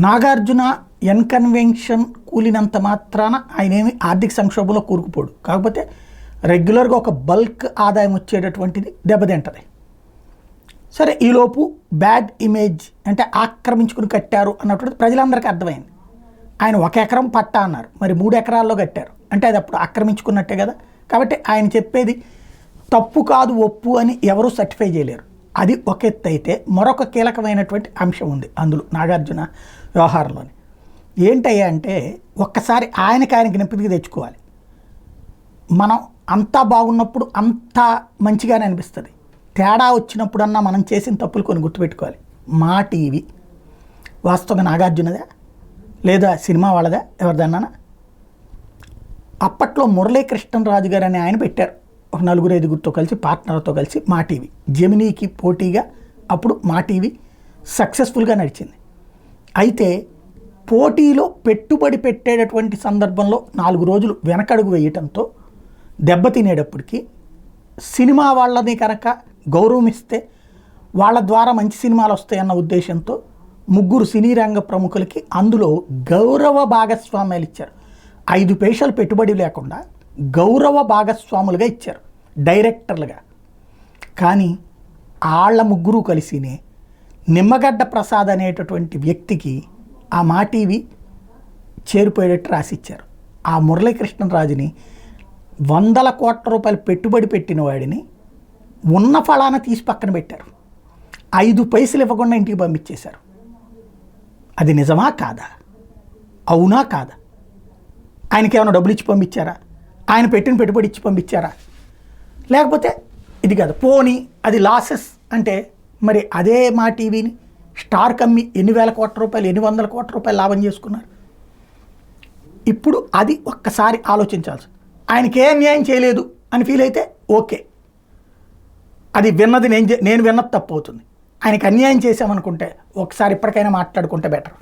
నాగార్జున ఎన్కన్వెన్షన్ కూలినంత మాత్రాన ఆయన ఏమి ఆర్థిక సంక్షోభంలో కూరుకుపోడు. కాకపోతే రెగ్యులర్గా ఒక బల్క్ ఆదాయం వచ్చేటటువంటిది దెబ్బతింటది. సరే, ఈలోపు బ్యాడ్ ఇమేజ్ అంటే ఆక్రమించుకుని కట్టారు అన్నటువంటిది ప్రజలందరికీ అర్థమైంది. ఆయన 1 ఎకరం పట్టా అన్నారు, మరి 3 ఎకరాల్లో కట్టారు అంటే అది అప్పుడు ఆక్రమించుకున్నట్టే కదా. కాబట్టి ఆయన చెప్పేది తప్పు కాదు ఒప్పు అని ఎవరూ సర్టిఫై చేయలేరు. అది ఒక ఎత్తు అయితే, మరొక కీలకమైనటువంటి అంశం ఉంది అందులో నాగార్జున వ్యవహారంలోని. ఏంటయ్యా అంటే, ఒక్కసారి ఆయనకి జ్ఞప్తికి తెచ్చుకోవాలి. మనం అంతా బాగున్నప్పుడు అంతా మంచిగానే అనిపిస్తుంది. తేడా వచ్చినప్పుడన్నా మనం చేసిన తప్పులు కొన్ని గుర్తుపెట్టుకోవాలి. మా టీవీ వాస్తవంగా నాగార్జునదా లేదా సినిమా వాళ్ళదా ఎవరిదన్నా? అప్పట్లో మురళీకృష్ణరాజు గారు అని ఆయన పెట్టారు, ఒక 4-5 కలిసి పార్ట్నర్తో కలిసి మా టీవీ. జెమినీకి పోటీగా అప్పుడు మా టీవీ సక్సెస్ఫుల్గా నడిచింది. అయితే పోటీలో పెట్టుబడి పెట్టేటటువంటి సందర్భంలో 4 రోజులు వెనకడుగు వేయటంతో దెబ్బతినేటప్పటికీ సినిమా వాళ్ళని కనుక గౌరవం ఇస్తే వాళ్ళ ద్వారా మంచి సినిమాలు వస్తాయన్న ఉద్దేశంతో 3 సినీ రంగ ప్రముఖులకి అందులో గౌరవ భాగస్వామ్యాలు ఇచ్చారు. 5 పైసలు పెట్టుబడి లేకుండా గౌరవ భాగస్వాములుగా ఇచ్చారు, డైరెక్టర్లుగా. కానీ వాళ్ళ 3 కలిసినే నిమ్మగడ్డ ప్రసాద్ అనేటటువంటి వ్యక్తికి ఆ మా టీవీ చేరిపోయేటట్టు రాసిచ్చారు. ఆ మురళీకృష్ణరాజుని 100 కోట్ల రూపాయలు పెట్టుబడి పెట్టిన వాడిని ఉన్న ఫలాన తీసి పక్కన పెట్టారు. 5 పైసలు ఇవ్వకుండా ఇంటికి పంపించేశారు. అది నిజమా కాదా? అవునా కాదా? ఆయనకి ఏమైనా డబ్బులు ఇచ్చి పంపించారా? ఆయన పెట్టిన పెట్టుబడి ఇచ్చి పంపించారా? లేకపోతే ఇది కాదు, పోనీ అది లాసెస్ అంటే మరి అదే మా టీవీని స్టార్ కమ్మి ఎన్ని వేల కోట్ల రూపాయలు, 800 కోట్ల రూపాయలు లాభం చేసుకున్నారు. ఇప్పుడు అది ఒక్కసారి ఆలోచించాల్సి. ఆయనకి ఏ న్యాయం చేయలేదు అని ఫీల్ అయితే ఓకే, అది విన్నది నేను విన్నది తప్పు అవుతుంది. ఆయనకి అన్యాయం చేశామనుకుంటే ఒకసారి ఇప్పటికైనా మాట్లాడుకుంటే బెటర్.